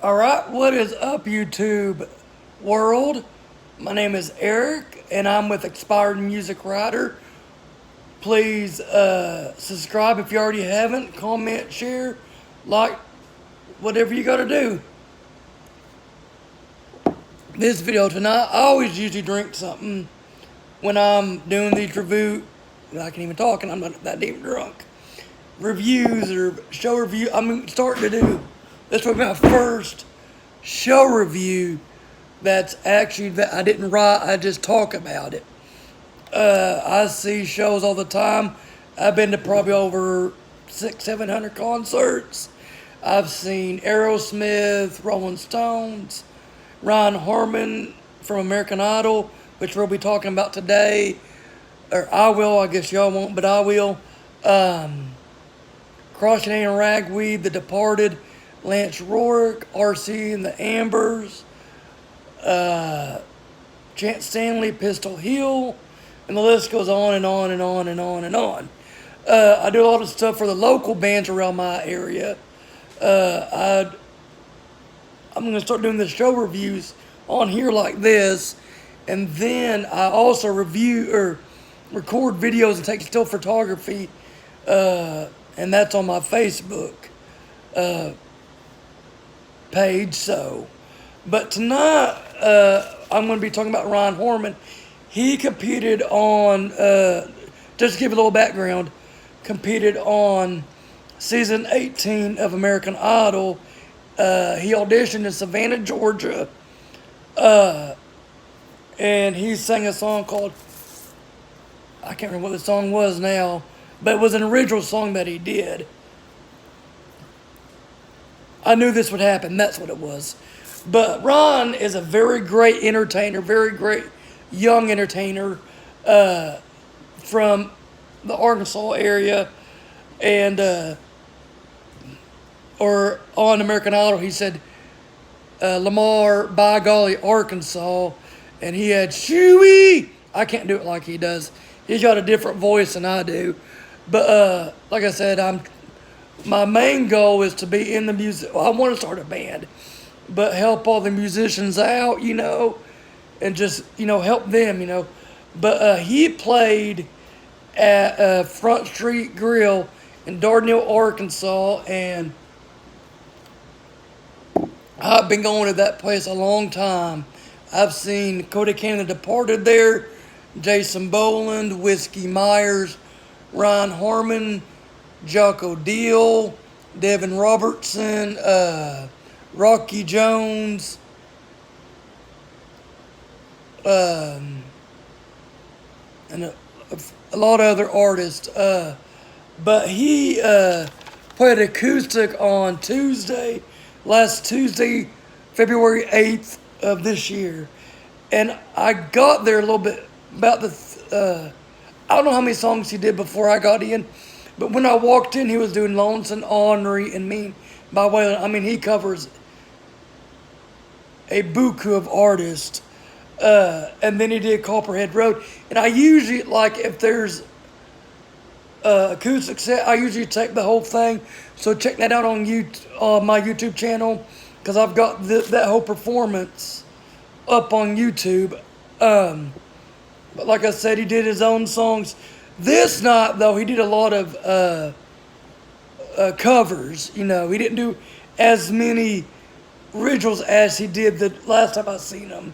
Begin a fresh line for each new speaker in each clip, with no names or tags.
All right, what is up, YouTube world? My name is Eric, and I'm with Expired Music Writer. Please subscribe if you already haven't. Comment, share, like, whatever you got to do. This video tonight, I always usually drink something when I'm doing these review. I can't even talk, and I'm not that damn drunk. Reviews or show review. I'm starting to do. This will be my first show review that's actually that I didn't write, I just talk about it. I see shows all the time. I've been to probably over 700 concerts. I've seen Aerosmith, Rolling Stones, Ryan Harmon from American Idol, which we'll be talking about today. Or I will, I guess y'all won't, but I will. Crushing and Ragweed, The Departed, Lance Rourke, RC and the Ambers, Chance Stanley, Pistol Hill, and the list goes on and on and on and on and on. I do a lot of stuff for the local bands around my area. I'm going to start doing the show reviews on here like this, and then I also review or record videos and take still photography, and that's on my Facebook page. So, but tonight I'm going to be talking about Ryan Harmon. He competed on, just to give a little background, competed on season 18 of American Idol. He auditioned in Savannah, Georgia, and he sang a song called, I can't remember what the song was now, but it was an original song that he did. I knew this would happen. That's what it was. But Ron is a very great entertainer, very great young entertainer from the Arkansas area. And, or on American Idol, he said, Lamar, by golly, Arkansas. And he had Shooey. I can't do it like he does. He's got a different voice than I do. But like I said, my main goal is to be in the music. Well, I want to start a band, but help all the musicians out, and just, help them, But he played at Front Street Grill in Dardanelle, Arkansas, and I've been going to that place a long time. I've seen Cody Cannon, The Departed there, Jason Boland, Whiskey Myers, Ryan Harmon, Jocko Deal, Devin Robertson, Rocky Jones, and a lot of other artists. But he played acoustic on last Tuesday, February 8th of this year. And I got there a little bit about I don't know how many songs he did before I got in, but when I walked in, he was doing Lonesome, Ornery, and Mean by Waylon. I mean, he covers a buku of artists. And then he did Copperhead Road. And I usually, like, if there's acoustic set, I usually take the whole thing. So check that out on my YouTube channel, because I've got that whole performance up on YouTube. But like I said, he did his own songs. This night, though, he did a lot of covers. He didn't do as many originals as he did the last time I seen him.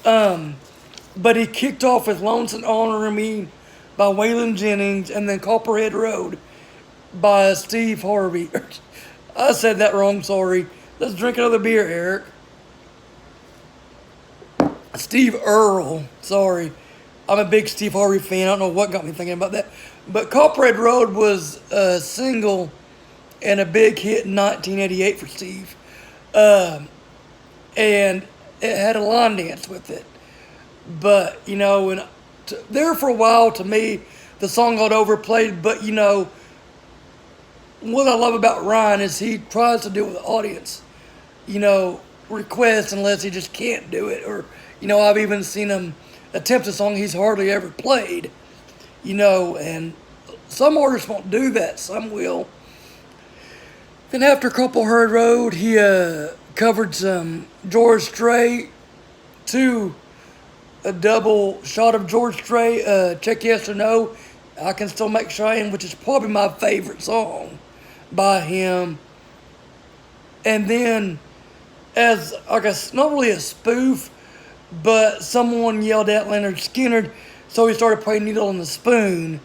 But he kicked off with Lonesome Honor Me by Waylon Jennings, and then Copperhead Road by Steve Harvey. I said that wrong, sorry. Let's drink another beer, Eric. Steve Earle, sorry. I'm a big Steve Harvey fan. I don't know what got me thinking about that. But Copperhead Road was a single and a big hit in 1988 for Steve. And it had a line dance with it. But, there for a while, to me, the song got overplayed. But, what I love about Ryan is he tries to do it with the audience, request, unless he just can't do it. Or, I've even seen him attempt a song he's hardly ever played, and some artists won't do that, some will. Then after Copperhead Road, he covered some George Strait, too. A double shot of George Strait, Check Yes or No, I Can Still Make Shine, which is probably my favorite song by him. And then, as I guess not really a spoof, but someone yelled at Leonard Skinner, so he started playing Needle on the Spoon,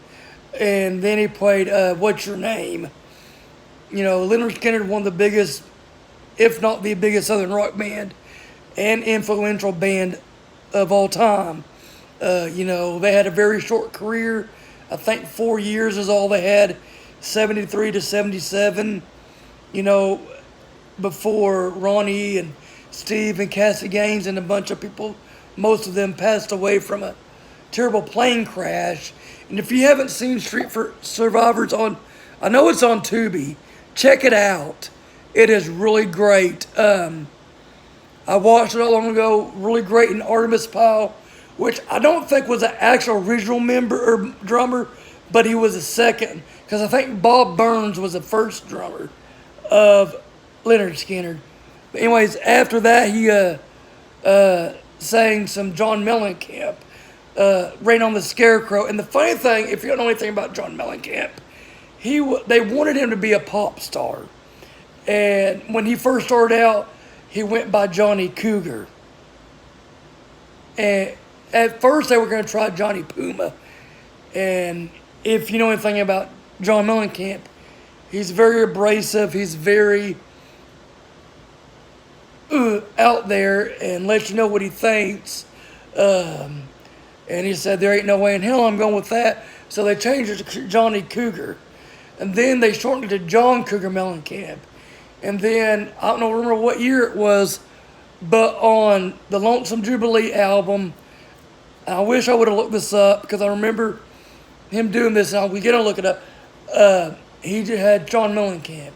and then he played What's Your Name? You know, Leonard Skinner, one of the biggest, if not the biggest Southern rock band and influential band of all time. You know, they had a very short career. I think 4 years is all they had, 73 to 77. You know, before Ronnie and Steve and Cassie Gaines and a bunch of people, most of them passed away from a terrible plane crash. And if you haven't seen Street for Survivors on, I know it's on Tubi, check it out. It is really great. I watched it not long ago, really great. And Artemis Pyle, which I don't think was an actual original member or drummer, but he was a second, because I think Bob Burns was the first drummer of Leonard Skinner. But anyways, after that, he sang some John Mellencamp, Rain on the Scarecrow. And the funny thing, if you don't know anything about John Mellencamp, they wanted him to be a pop star. And when he first started out, he went by Johnny Cougar. And at first they were going to try Johnny Puma. And if you know anything about John Mellencamp, he's very abrasive. He's very out there and lets you know what he thinks. And he said, there ain't no way in hell I'm going with that. So they changed it to Johnny Cougar. And then they shortened it to John Cougar Mellencamp. And then, I don't remember what year it was, but on the Lonesome Jubilee album, I wish I would have looked this up because I remember him doing this, and we're going to look it up. He had John Mellencamp.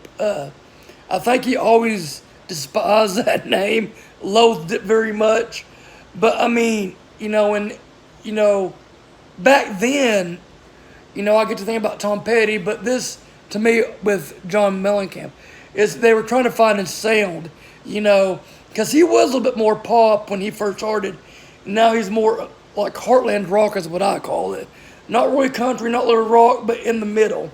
I think he always despised that name, loathed it very much. But, I mean, back then, I get to think about Tom Petty, but this, to me, with John Mellencamp, is they were trying to find his sound, because he was a little bit more pop when he first started. Now he's more like heartland rock is what I call it. Not really country, not really rock, but in the middle,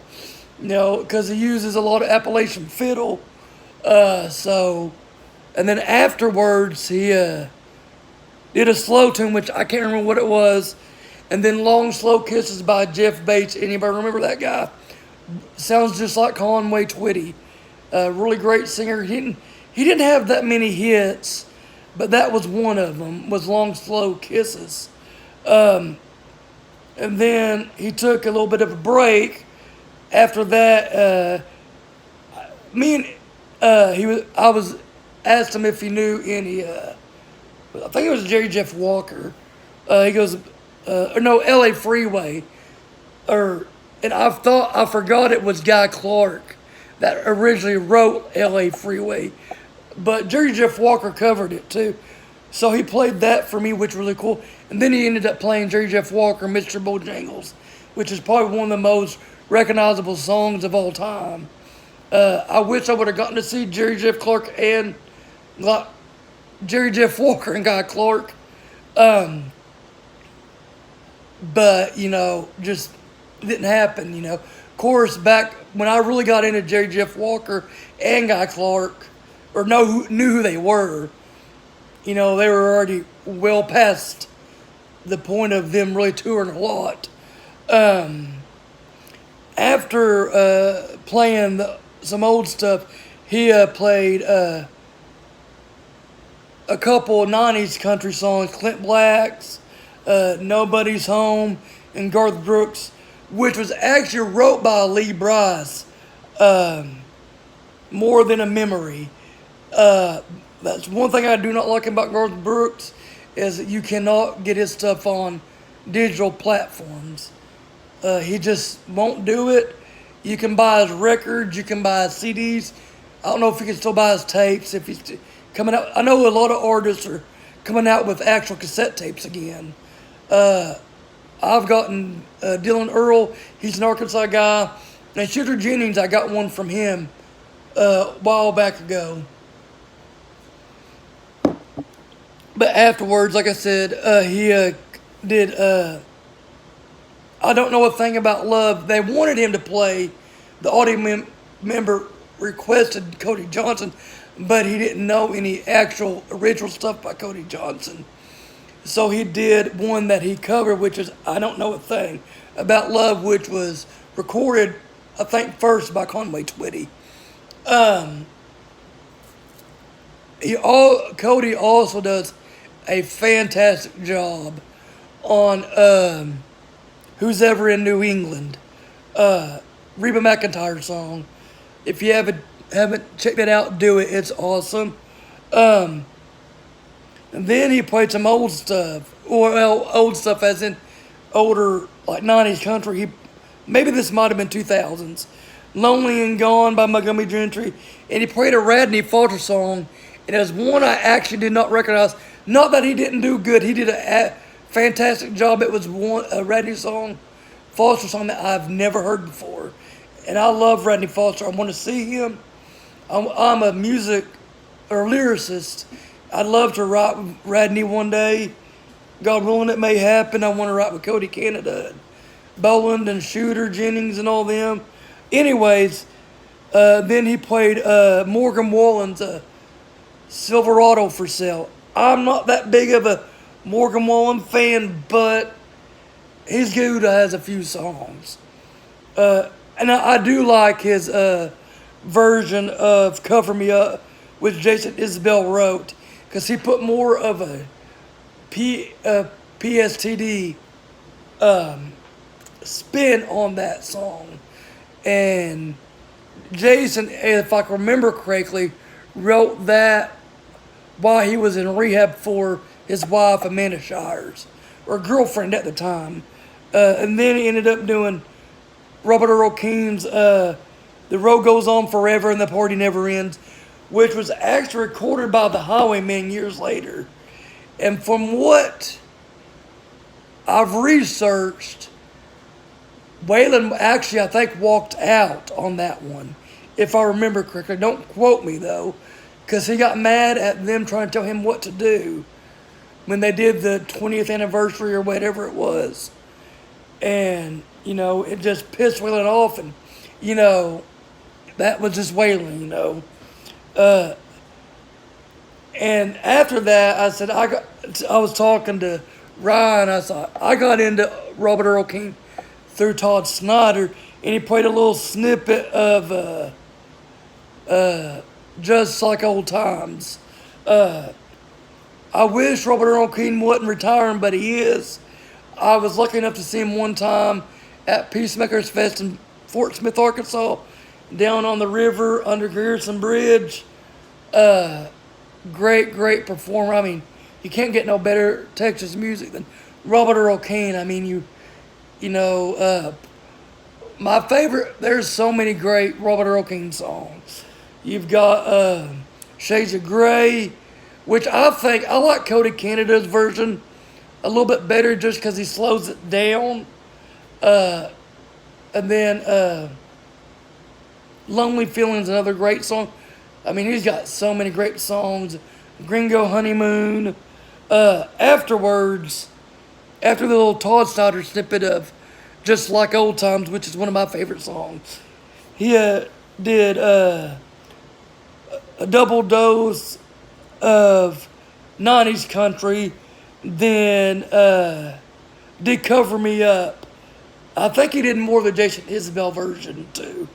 because he uses a lot of Appalachian fiddle. And then afterwards he did a slow tune, which I can't remember what it was, and then Long Slow Kisses by Jeff Bates. Anybody remember that guy? Sounds just like Conway Twitty. Really great singer. He didn't have that many hits, but that was one of them, was Long Slow Kisses. And then he took a little bit of a break. After that, I was asked him if he knew any, I think it was Jerry Jeff Walker. He goes, L.A. Freeway. And I forgot it was Guy Clark that originally wrote L.A. Freeway. But Jerry Jeff Walker covered it too. So he played that for me, which was really cool. And then he ended up playing Jerry Jeff Walker, Mr. Bojangles, which is probably one of the most recognizable songs of all time. I wish I would have gotten to see Jerry Jeff Walker and Guy Clark. But, just didn't happen, Of course, back when I really got into Jerry Jeff Walker and Guy Clark, or knew who they were, they were already well past the point of them really touring a lot. After playing some old stuff, he played a couple of 90s country songs, Clint Black's Nobody's Home, and Garth Brooks, which was actually wrote by Lee Brice, More Than a Memory. That's one thing I do not like about Garth Brooks, is that you cannot get his stuff on digital platforms. He just won't do it. You can buy his records, you can buy his CDs. I don't know if you can still buy his tapes, if he's coming out. I know a lot of artists are coming out with actual cassette tapes again. I've gotten Dylan Earl, he's an Arkansas guy, and Shooter Jennings, I got one from him a while back ago. But afterwards, like I said, he did. I don't know a thing about love. They wanted him to play. The audio member requested Cody Johnson, but he didn't know any actual original stuff by Cody Johnson. So he did one that he covered, which is I Don't Know a Thing About Love, which was recorded, I think, first by Conway Twitty. Cody also does a fantastic job on Who's Ever in New England, Reba McEntire song. If you haven't checked it out, do it. It's awesome. And then he played some old stuff, or well, old stuff as in older, like 90s country. Maybe this might have been 2000s. Lonely and Gone by Montgomery Gentry. And he played a Radney Foster song. And it was one I actually did not recognize. Not that he didn't do good. He did a fantastic job. It was a Radney Foster song that I've never heard before. And I love Radney Foster. I want to see him. I'm a music or lyricist. I'd love to write with Radney one day. God willing, it may happen. I want to write with Cody Canada, Boland and Shooter Jennings and all them. Anyways, then he played Morgan Wallen's Silverado for Sale. I'm not that big of a Morgan Wallen fan, but he's good. Has a few songs. And I do like his version of Cover Me Up, which Jason Isbell wrote, because he put more of a PSTD spin on that song. And Jason, if I can remember correctly, wrote that while he was in rehab for his wife, Amanda Shires, or girlfriend at the time. And then he ended up doing Robert Earl Keen's The Road Goes On Forever and the Party Never Ends, which was actually recorded by the Highwaymen years later. And from what I've researched, Waylon actually, I think, walked out on that one, if I remember correctly. Don't quote me, though, because he got mad at them trying to tell him what to do when they did the 20th anniversary or whatever it was. And, you know, it just pissed Waylon off, and, you know, that was just Waylon, you know. And after that, I said, I was talking to Ryan, I said, I got into Robert Earl Keen through Todd Snyder, and he played a little snippet of Just Like Old Times. I wish Robert Earl Keen wasn't retiring, but he is. I was lucky enough to see him one time at Peacemakers Fest in Fort Smith, Arkansas, down on the river under Garrison Bridge. Great performer. I mean, you can't get no better Texas music than Robert Earl Keen. I mean, you know, my favorite, there's so many great Robert Earl Keen songs. You've got Shades of Grey, which I think, I like Cody Canada's version a little bit better just because he slows it down. And then Lonely Feelings, another great song. I mean, he's got so many great songs. Gringo Honeymoon. Afterwards, after the little Todd Snyder snippet of Just Like Old Times, which is one of my favorite songs, he did a double dose of 90s country, then did Cover Me Up. I think he did more of the Jason Isbell version too.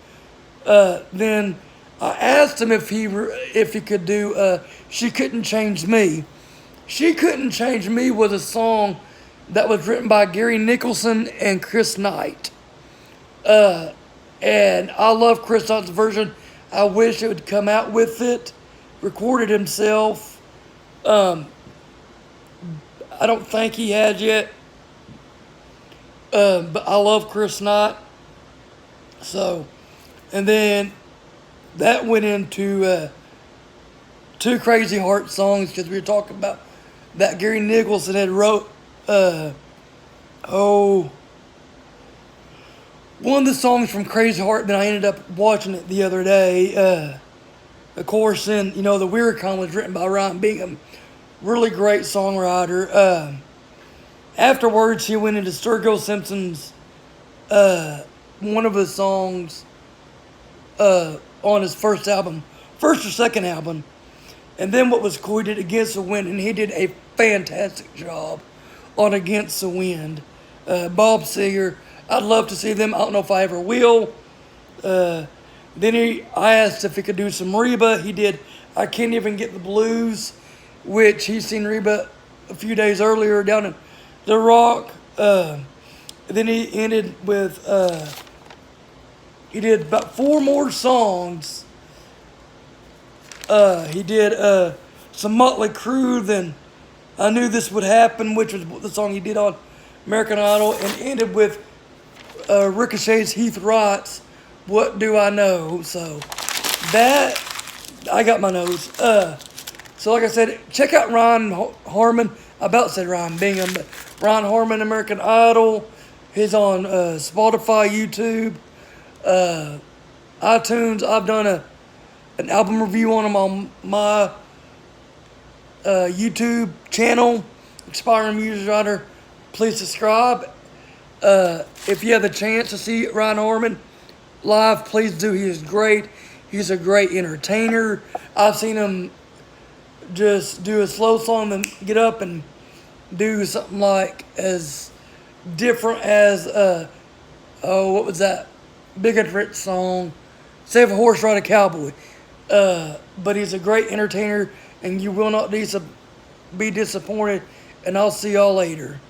Then I asked him if he could do She Couldn't Change Me. She Couldn't Change Me was a song that was written by Gary Nicholson and Chris Knight. And I love Chris Knight's version. I wish it would come out with it. Recorded himself. I don't think he has yet. But I love Chris Knight. So, and then that went into two Crazy Heart songs, because we were talking about that Gary Nicholson had wrote, one of the songs from Crazy Heart that I ended up watching it the other day. Of course, then, you know, the Weird Con was written by Ryan Bingham, Really great songwriter. Afterwards, he went into Sturgill Simpson's one of his songs on his first album, first or second album. And then what was cool, he did Against the Wind, and he did a fantastic job on Against the Wind. Bob Seger, I'd love to see them. I don't know if I ever will. I asked if he could do some Reba. He did I Can't Even Get the Blues, which he's seen Reba a few days earlier down in The Rock. Then he ended with, he did about 4 more songs. He did some Motley Crue, then I Knew This Would Happen, which was the song he did on American Idol, and ended with Ricochet's Heath Wright's What Do I Know? So that, I got my nose. So like I said, check out Ryan Harmon. I about said Ryan Bingham, but Ryan Harmon, American Idol. He's on Spotify, YouTube, iTunes. I've done an album review on him on my YouTube channel, Expiring Music Writer. Please subscribe. If you have the chance to see Ryan Harmon live, please do. He is great. He's a great entertainer. I've seen him just do a slow song, then get up and do something like as different as what was that Big and Rich song? Save a Horse, Ride a Cowboy. But he's a great entertainer, and you will not be disappointed. And I'll see y'all later.